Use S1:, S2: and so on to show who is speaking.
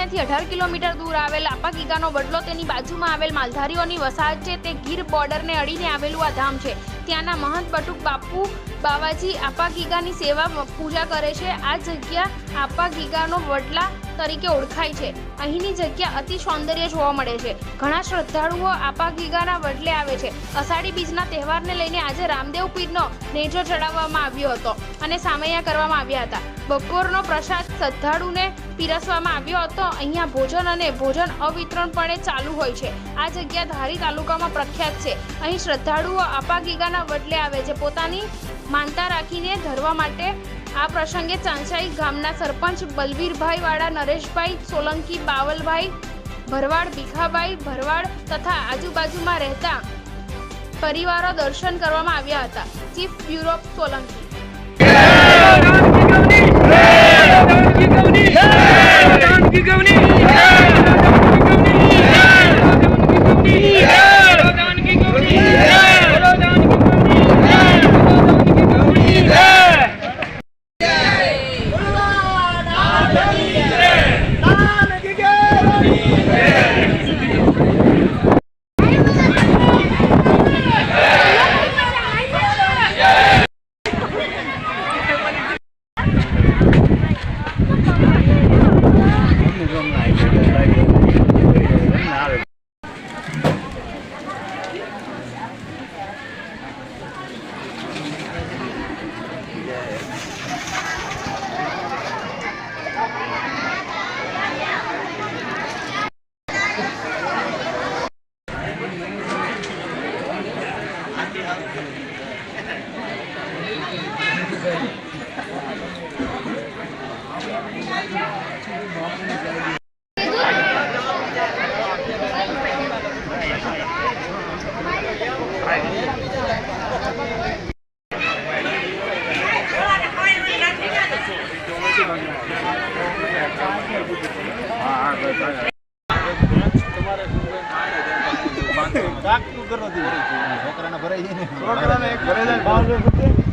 S1: અહીંયાથી 18 કિલોમીટર દૂર આવેલ આપા ગીગાનો વડલો તેની બાજુમાં આવેલ માલધારીઓની વસાહત છે। તે ગીર બોર્ડરને અડીને આવેલું આ ધામ છે। ત્યાંના મહંત બટુક બાપુ બાવાજી આપા ગીગાની સેવા પૂજા કરે છે। આ જગ્યા આપા ગીગાનો વડલા તરીકે ઓળખાય છે। અહીંની જગ્યા અતિ સૌંદર્ય જોવા મળે છે। ઘણા શ્રદ્ધાળુઓ આપા ગીગાના વડલે આવે છે। અષાઢી બીજના તહેવારને લઈને આજે રામદેવ પીરનો નેજો ચડાવવામાં આવ્યો હતો અને સામૈયા કરવામાં આવ્યા હતા। બપોરનો પ્રસાદ શ્રદ્ધાળુને પીરસવામાં આવ્યો હતો। અહીંયા ભોજન અને ભોજન અવિતરણપણે ચાલુ હોય છે। આ જગ્યા ધારી તાલુકામાં પ્રખ્યાત છે। અહીં શ્રદ્ધાળુઓ આપા ગીગાના વડલે આવે છે પોતાની માનતા રાખીને ધરવા માટે। આ પ્રસંગે ચાંચાઈ ગામના સરપંચ બલવીરભાઈ વાળા, નરેશભાઈ સોલંકી, બાવલભાઈ ભરવાડ, ભીખાભાઈ ભરવાડ તથા આજુબાજુમાં રહેતા પરિવારો દર્શન કરવામાં આવ્યા હતા। Chief bureau Solanki.
S2: કાક તું કરો દી છોકરાને ભરાઈ જાય ને છોકરાને એક ભરાઈ જાય